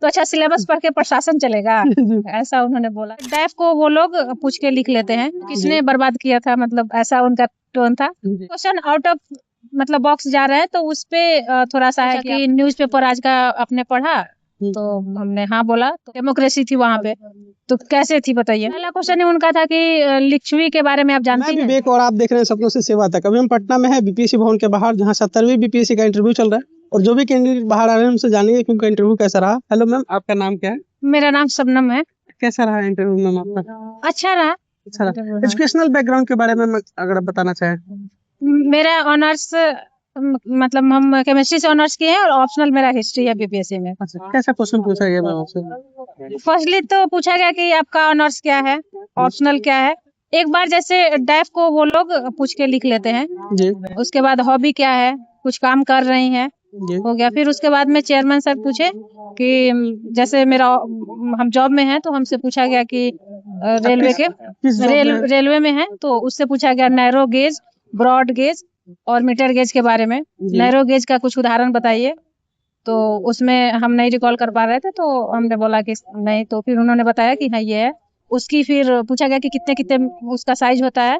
तो अच्छा सिलेबस पढ़ के प्रशासन चलेगा, ऐसा उन्होंने बोला। डैफ को वो लोग पूछ के लिख लेते हैं, किसने बर्बाद किया था, मतलब ऐसा उनका टोन था। क्वेश्चन आउट ऑफ मतलब बॉक्स जा रहा है, तो उस पे थोड़ा सा है कि न्यूज़पेपर आज का आपने पढ़ा, तो हमने हाँ बोला। तो डेमोक्रेसी थी वहाँ पे, तो कैसे थी बताइए। पहला क्वेश्चन ही उनका था कि लिच्छवी के बारे में आप जानती हैं? विवेक और आप देख रहे हैं सपनों से सेवा तक। अभी हम पटना में है बीपीएससी भवन के बाहर, जहाँ 70वीं बीपीएससी का इंटरव्यू चल रहा है, और जो भी कैंडिडेट बाहर आ रहे हैं उनसे जानेंगे कि उनका इंटरव्यू कैसा रहा। हेलो मैम, आपका नाम क्या है? मेरा नाम शबनम है। कैसा रहा इंटरव्यू मैम आपका? अच्छा रहा। अच्छा रहा। एजुकेशनल बैकग्राउंड के बारे में अगर आप बताना चाहें। मेरा ऑनर्स मतलब हम केमिस्ट्री से ऑनर्स किए हैं, और ऑप्शनल मेरा हिस्ट्री है बीपीएससी में। अच्छा, कैसा क्वेश्चन पूछा गया मैम आपसे? फर्स्टली तो पूछा गया कि आपका ऑनर्स क्या है, ऑप्शनल क्या है। एक बार जैसे डैफ को वो लोग पूछ के लिख लेते हैं जी। उसके बाद हॉबी क्या है, कुछ काम कर रही हैं, जी। हो गया। फिर उसके बाद में चेयरमैन सर पूछे कि जैसे मेरा हम जॉब में हैं, तो हमसे पूछा गया कि रेलवे में है, तो उससे पूछा गया नैरो गेज, ब्रॉड गेज और मीटर गेज के बारे में। नैरो गेज का कुछ उदाहरण बताइए, तो उसमें हम नहीं रिकॉल कर पा रहे थे, तो हमने बोला कि नहीं, तो फिर उन्होंने बताया कि हाँ ये है। उसकी फिर पूछा गया कि कितने कितने उसका साइज होता है,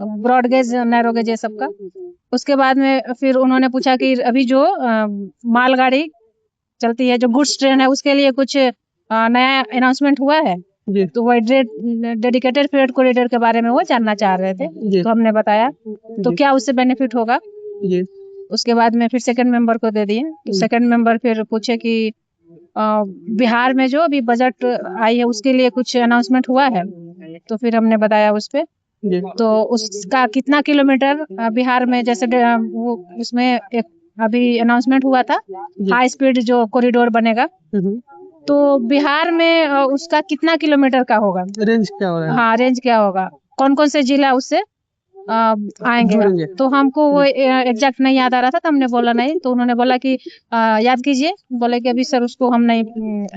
ब्रॉड गेज, नैरो गेज, ये सब का। उसके बाद में फिर उन्होंने पूछा कि अभी जो मालगाड़ी चलती है, जो गुड्स ट्रेन है, उसके लिए कुछ नया अनाउंसमेंट हुआ है, तो वो डेडिकेटेड फ्रेट कॉरिडोर के बारे में वो जानना चाह रहे थे, तो हमने बताया तो क्या उससे बेनिफिट होगा। उसके बाद में फिर सेकंड मेंबर को दे दिए, तो सेकंड मेंबर फिर पूछे कि बिहार में जो अभी बजट आई है उसके लिए कुछ अनाउंसमेंट हुआ है, तो फिर हमने बताया उस पे। तो उसका कितना किलोमीटर बिहार में, जैसे वो उसमें एक अभी अनाउंसमेंट हुआ था हाई स्पीड जो कॉरिडोर बनेगा, तो बिहार में उसका कितना किलोमीटर का होगा, रेंज क्या हो रहा है? हाँ रेंज क्या होगा, कौन कौन से जिला उससे आएंगे। तो हमको वो एग्जैक्ट नहीं याद आ रहा था, तो हमने बोला नहीं, तो उन्होंने बोला कि याद कीजिए। बोले कि अभी सर उसको हम नहीं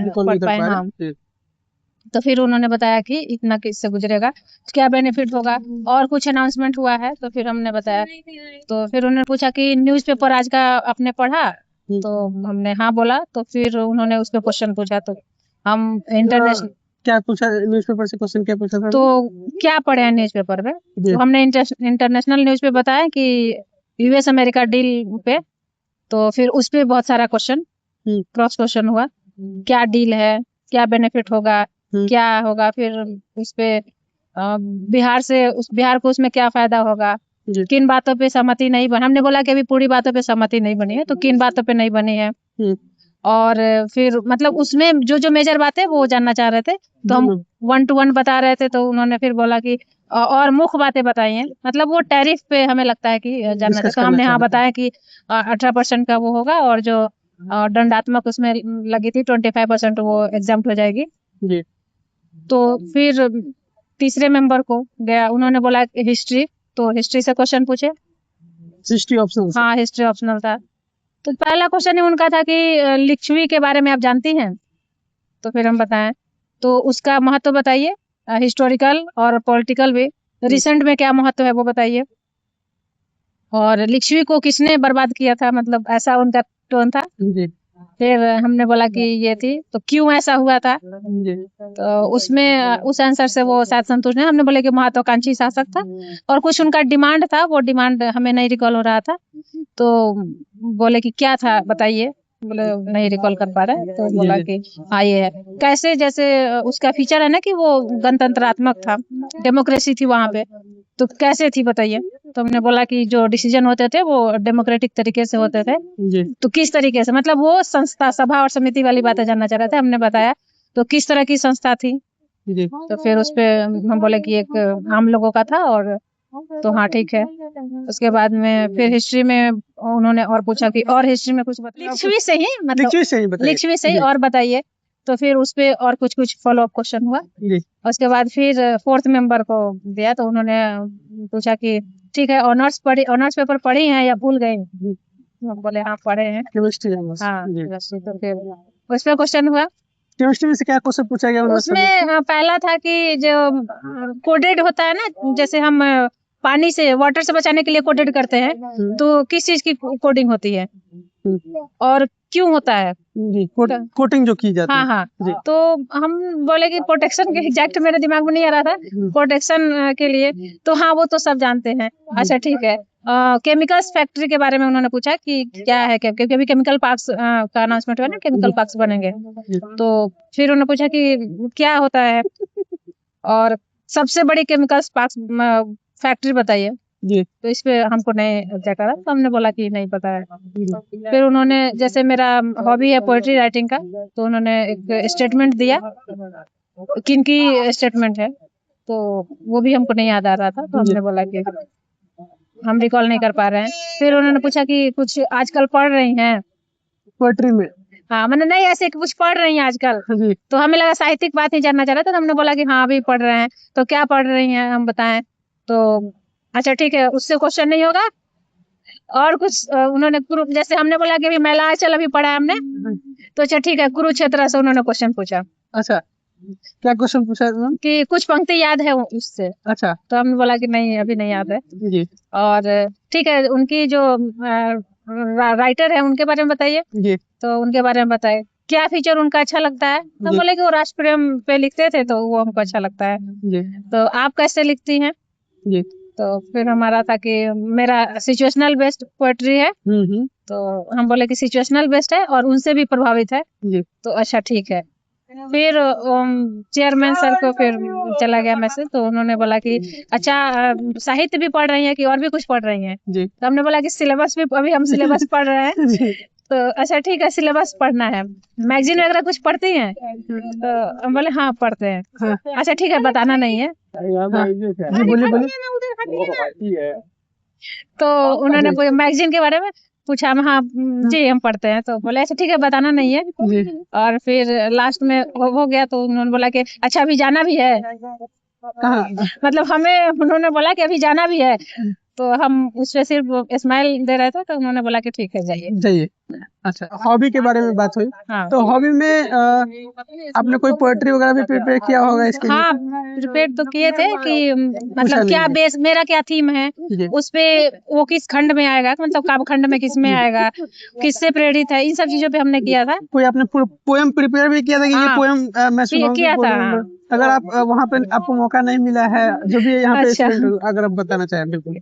पढ़ पाए। हाँ, तो फिर उन्होंने बताया कि इतना किससे गुजरेगा, क्या बेनिफिट होगा, और कुछ अनाउंसमेंट हुआ है, तो फिर हमने बताया। तो फिर उन्होंने पूछा कि न्यूज़पेपर आज का आपने पढ़ा, तो हमने हाँ बोला। तो फिर उन्होंने उस पर क्वेश्चन पूछा, तो हम इंटरनेशनल क्या पूछा न्यूज़पेपर से, क्वेश्चन क्या पूछा था? तो क्या पढ़े हैं न्यूज़पेपर में, तो हमने इंटरनेशनल न्यूज़ पे बताया कि यूएस अमेरिका डील पे, तो फिर उस पे बहुत सारा क्वेश्चन क्रॉस क्वेश्चन हुआ, क्या डील है, क्या बेनिफिट होगा, क्या होगा। फिर उस पे बिहार को उसमें क्या फायदा होगा, किन बातों पे सहमति नहीं बनी। हमने बोला कि अभी पूरी बातों पे सहमति नहीं बनी है, तो किन बातों पे नहीं बनी है, और फिर मतलब उसमें जो जो मेजर बातें वो जानना चाह रहे थे, तो हम 1 to 1 बता रहे थे। तो उन्होंने फिर बोला कि और मुख्य बातें बताई हैं, मतलब वो टैरिफ पे हमें लगता है कि जानना था, तो हमने हाँ बताया कि 18% का वो होगा, और जो दंडात्मक उसमें लगी थी 25% वो एग्जाम्प्ट हो जाएगी। तो फिर तीसरे मेंबर को गया, उन्होंने बोला हिस्ट्री, तो हिस्ट्री से क्वेश्चन पूछे। History optional? हाँ, हिस्ट्री ऑप्शनल था। तो पहला क्वेश्चन ही उनका था कि लिच्छवी के बारे में आप जानती हैं, तो फिर हम बताएं, तो उसका महत्व बताइए, हिस्टोरिकल और पॉलिटिकल भी, रिसेंट में क्या महत्व है वो बताइए, और लिच्छवी को किसने बर्बाद किया था, मतलब ऐसा उनका टोन था। फिर हमने बोला कि ये थी, तो क्यों ऐसा हुआ था, तो उसमें उस आंसर से वो शायद संतुष्ट नहीं। हमने बोले कि महत्वाकांक्षी शासक था, और कुछ उनका डिमांड था, वो डिमांड हमें नहीं रिकॉल हो रहा था, तो बोले कि क्या था बताइए, बोले नहीं रिकॉल कर पा रहे, तो बोला कि हाँ ये है। कैसे, जैसे उसका फीचर है ना कि वो गणतंत्रात्मक था, डेमोक्रेसी थी वहां पे, तो कैसे थी बताइए। तो हमने बोला कि जो डिसीजन होते थे वो डेमोक्रेटिक तरीके से होते थे, तो किस तरीके से, मतलब वो संस्था, सभा और समिति वाली बातें जानना चाह रहे थे। हमने बताया तो किस तरह की संस्था थी, तो फिर उस पे हम बोले कि एक आम लोगों का था, और तो हाँ ठीक है। उसके बाद में फिर हिस्ट्री में उन्होंने और पूछा कि और हिस्ट्री में कुछ बताइए, लिच्छवी से ही, मतलब लिच्छवी से ही और बताइए। तो फिर उस पे और कुछ फॉलो अप क्वेश्चन हुआ। उसके बाद फिर फोर्थ मेंबर को दिया, तो उन्होंने पूछा कि ठीक है, ऑनर्स पेपर पढ़ी हैं या भूल गए, बोले हाँ पढ़े हैं, केमिस्ट्री। हाँ, तो फिर उस पे क्वेश्चन हुआ। केमिस्ट्री में से क्या क्वेश्चन पूछा गया? उसमें पहला था कि जो कोडेड होता है ना, जैसे हम पानी से, वाटर से बचाने के लिए कोडेड करते हैं, तो किस चीज की कोडिंग होती है, और क्यों होता है। जी, कोटिंग जो की जाती हाँ है। हाँ, जी। तो हम बोले कि प्रोटेक्शन के एग्जैक्ट मेरे दिमाग में नहीं आ रहा था, प्रोटेक्शन के लिए, तो हाँ वो तो सब जानते हैं। अच्छा ठीक है, केमिकल्स फैक्ट्री के बारे में उन्होंने पूछा कि क्या है, क्योंकि अभी केमिकल पार्क्स का अनाउंसमेंट हुआ ना, केमिकल पार्क्स बनेंगे, तो फिर उन्होंने पूछा कि क्या होता है और सबसे बड़ी केमिकल्स पार्क्स फैक्ट्री बताइए। जी। तो इस पे हमको नहीं चेक करा, तो हमने बोला कि नहीं पता है। फिर उन्होंने, जैसे मेरा हॉबी है पोएट्री राइटिंग का, तो उन्होंने एक स्टेटमेंट दिया, किनकी स्टेटमेंट है, तो वो भी हमको नहीं याद आ रहा था, तो हमने बोला कि हम रिकॉल नहीं कर पा रहे हैं। फिर उन्होंने पूछा कि कुछ आजकल पढ़ रही हैं पोएट्री में। हाँ, मैंने नहीं ऐसे कुछ पढ़ रही हैं आजकल, जी। तो हमें लगा साहित्यिक बात ही जानना चाह रहा था, तो हमने बोला कि हाँ अभी पढ़ रहे हैं। तो क्या पढ़ रही हैं हम बताएं, तो अच्छा ठीक है, उससे क्वेश्चन नहीं होगा, और कुछ उन्होंने जैसे हमने बोला कि अभी महिलांचल अभी पढ़ा है हमने, तो अच्छा ठीक है, कुरुक्षेत्र से उन्होंने क्वेश्चन पूछा। अच्छा, क्या क्वेश्चन पूछा मैम? कि कुछ पंक्ति याद है उससे। अच्छा। तो हमने बोला कि नहीं अभी नहीं याद है। जी। और ठीक है, उनकी जो राइटर है उनके बारे में बताइए। जी। तो उनके बारे में बताए, क्या फीचर उनका अच्छा लगता है। तो जी। बोले कि वो राष्ट्र प्रेम पे लिखते थे, तो वो हमको अच्छा लगता है। जी। तो आप कैसे लिखती हैं। जी। तो फिर हमारा था कि मेरा सिचुएशनल बेस्ड पोएट्री है। तो हम बोले कि सिचुएशनल बेस्ड है और उनसे भी प्रभावित है। जी। तो अच्छा ठीक है। फिर चेयरमैन सर को फिर चला गया मैसेज, तो उन्होंने बोला कि अच्छा साहित्य भी पढ़ रही हैं कि और भी कुछ पढ़ रही हैं। जी। तो हमने बोला कि सिलेबस भी, अभी हम सिलेबस पढ़ रहे हैं। जी। तो अच्छा ठीक है, सिलेबस पढ़ना है। मैगजीन वगैरह कुछ पढ़ती हैं। तो हम बोले हाँ पढ़ते हैं। हाँ। अच्छा ठीक है, बताना नहीं है। हाँ। जी बोलिए बोलिए। तो उन्होंने मैगजीन के बारे में पूछा, हम हाँ जी हम पढ़ते हैं। तो बोले अच्छा ठीक है, बताना नहीं है। जी। और फिर लास्ट में हो गया, तो उन्होंने बोला कि अच्छा अभी जाना भी है। कहाँ? मतलब हमें उन्होंने बोला कि अभी जाना भी है, तो हम उस पे सिर्फ स्माइल दे रहे थे। तो उन्होंने बोला कि ठीक है जाइए जाइए। अच्छा, हॉबी के बारे में बात हुई। हाँ। तो हॉबी में आपने कोई पोएट्री वगैरह भी प्रिपेयर किया होगा इसके लिए? हाँ प्रिपेयर तो किए थे कि मतलब क्या बेस, मेरा क्या थीम है, जी। उस पे वो किस खंड में आएगा, मतलब काव्य खंड में किस में आएगा, किससे प्रेरित है, इन सब चीजों पे हमने किया था। कोई आपने पोएम प्रिपेयर भी किया था कि ये हाँ, पोएम मैं सुनाऊंगी किया था। बोलूंगा? अगर आप वहाँ पे आपको मौका नहीं मिला है, जो भी यहाँ पे अच्छा। स्टूडेंट, अगर आप बताना चाहें बिल्कुल।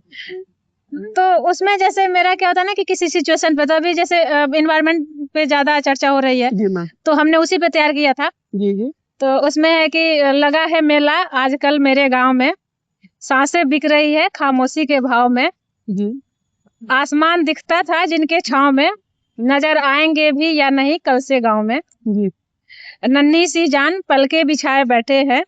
तो उसमें जैसे मेरा क्या होता है ना कि किसी सिचुएशन पे, तो अभी जैसे एनवायरनमेंट पे ज्यादा चर्चा हो रही है, जी मैम। तो हमने उसी पे तैयार किया था। जी। जी। तो उसमें है कि लगा है मेला आजकल मेरे गांव में, सांसें बिक रही है खामोशी के भाव में, जी। आसमान दिखता था जिनके छांव में, नजर आएंगे भी या नहीं कल से गांव में, जी। नन्ही सी जान पलके बिछाए बैठे हैं,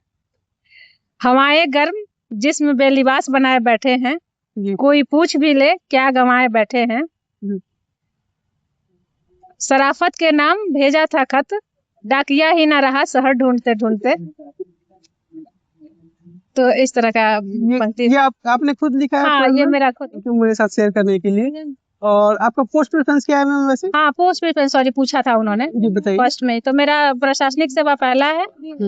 हवाएं गर्म जिस्म बेलिबास बनाए बैठे हैं, जी। कोई पूछ भी ले क्या गंवाए बैठे हैं, जी। शराफत के नाम भेजा था खत, डाकिया ही ना रहा शहर ढूंढते ढूंढते। तो इस तरह का पंक्ति। ये आपने खुद लिखा है? हाँ, ये मेरा खुद। मेरे साथ शेयर करने के लिए। और आपका पोस्ट प्रेफरेंस क्या है मैम वैसे? हाँ, पोस्ट प्रेफरेंस सॉरी पूछा था उन्होंने। जी बताइए। फर्स्ट में तो मेरा प्रशासनिक सेवा पहला है,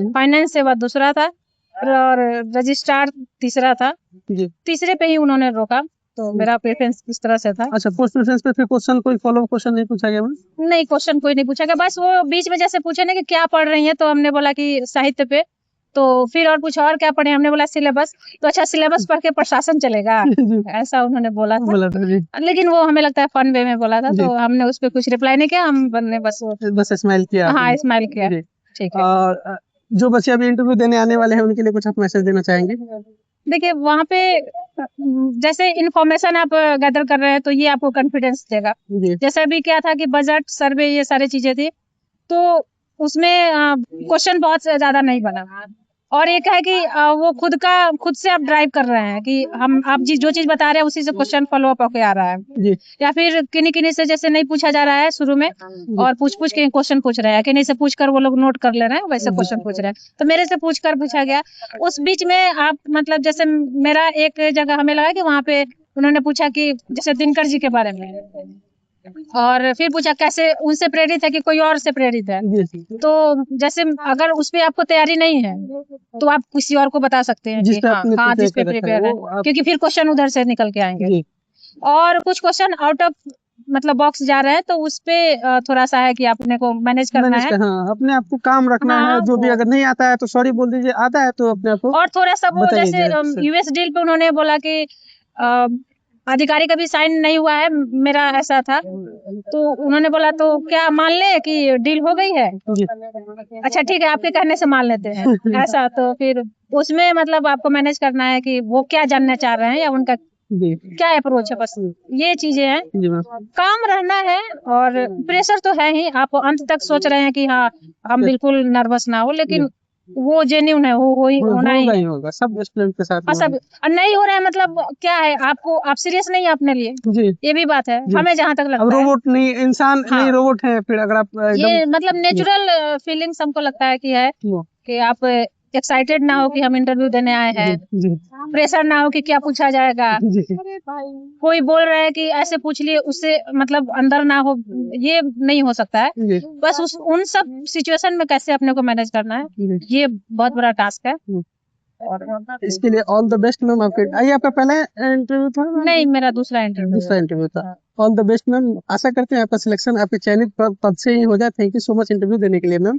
फाइनेंस सेवा दूसरा था, और रजिस्ट्रार तीसरा था। जी। तीसरे पे ही उन्होंने रोका, तो मेरा प्रेफरेंस इस तरह से था। अच्छा, पोस्ट प्रेफरेंस पे फिर क्वेश्चन, कोई फॉलो क्वेश्चन नहीं पूछा गया मैम? नहीं, क्वेश्चन कोई नहीं पूछा गया, बस वो बीच में जैसे पूछे ना कि क्या पढ़ रही हैं, तो हमने बोला कि साहित्य पे। तो फिर और पूछा और क्या पढ़े, हमने बोला सिलेबस। तो अच्छा सिलेबस पढ़ के प्रशासन चलेगा, ऐसा उन्होंने बोला था। जी। लेकिन वो हमें लगता है फन वे में बोला था, तो हमने उस पर कुछ रिप्लाई नहीं किया, हमने बस स्माइल किया। हाँ स्माइल किया। ठीक है। और जो बच्चे अभी इंटरव्यू देने आने वाले हैं उनके लिए कुछ आप मैसेज देना चाहेंगे? देखिए वहाँ पे जैसे इन्फॉर्मेशन आप गैदर कर रहे हैं, तो ये आपको कॉन्फिडेंस देगा। जैसे अभी क्या था कि बजट सर्वे ये सारी चीजें थी, तो उसमें क्वेश्चन बहुत ज्यादा नहीं बना। और एक है कि वो खुद से आप ड्राइव कर रहे हैं कि आप जो चीज बता रहे हैं उसी से क्वेश्चन फॉलो अप होके आ रहा है, या फिर किन्हीं से जैसे नहीं पूछा जा रहा है शुरू में, और पूछ के क्वेश्चन पूछ रहे हैं, किन्हीं से पूछकर वो लोग नोट कर ले रहे हैं, वैसे क्वेश्चन पूछ रहे हैं। तो मेरे से पूछकर पूछा गया। उस बीच में आप मतलब जैसे मेरा एक जगह हमें लगा कि वहाँ पे उन्होंने पूछा कि जैसे दिनकर जी के बारे में, और फिर पूछा कैसे उनसे प्रेरित है कि कोई और से प्रेरित है। तो जैसे अगर उस पे आपको तैयारी नहीं है, तो आप किसी और को बता सकते हैं कि हाँ जिस पे प्रिपेयर है, क्योंकि फिर क्वेश्चन उधर से निकल के आएंगे। और कुछ क्वेश्चन आउट ऑफ मतलब बॉक्स जा रहे हैं तो उस पे थोड़ा सा है कि अपने को मैनेज करना मैनेज है। कर, हाँ अपने आप को काम रखना है, हाँ, जो भी अगर नहीं आता है तो सॉरी बोल दीजिए, आता है तो अपने आप को और थोड़ा सा वो बता जैसे दीजिए। यूएस डील पे उन्होंने बोला कि अधिकारी का भी साइन नहीं हुआ है, मेरा ऐसा था, तो उन्होंने बोला तो क्या मान ले कि डील हो गई है। जी अच्छा ठीक है, आपके कहने से मान लेते हैं ऐसा, तो फिर उसमें मतलब आपको मैनेज करना है कि वो क्या जानना चाह रहे हैं या उनका जी क्या अप्रोच है, बस ये चीजें हैं। जी मैम। काम रहना है और प्रेशर तो है ही, आप अंत तक सोच रहे हैं कि हाँ हम बिल्कुल नर्वस ना हो, लेकिन वो जेन्यून है, वो होना ही होगा है। ही होगा, सब स्टूडेंट के साथ और में सब और नहीं हो रहा है मतलब क्या है, आपको आप सीरियस नहीं है अपने लिए, जी ये भी बात है जी। हमें जहाँ तक अब लगता है। रोबोट नहीं, इंसान हाँ, नहीं रोबोट है, फिर अगर आप एकदम ये मतलब नेचुरल फीलिंग्स हमको लगता है कि है वो, कि आप एक्साइटेड ना हो कि हम इंटरव्यू देने आए हैं, जी प्रेशर ना हो कि क्या पूछा जाएगा, जी कोई बोल रहा है कि ऐसे पूछ लिए, उससे मतलब अंदर ना हो, ये नहीं हो सकता है। जी बस उन सब सिचुएशन में कैसे अपने को मैनेज करना है, जी। ये बहुत बड़ा टास्क है। और इसके लिए ऑल द बेस्ट मैम। आपके आइए, आपका पहला इंटरव्यू था? नहीं, मेरा दूसरा इंटरव्यू दूसरा इंटरव्यू था। ऑल द बेस्ट मैम, आशा करते हैं आपका सिलेक्शन आपके चयनित पद से ही हो जाए। Thank you so much interview देने के लिए मैम।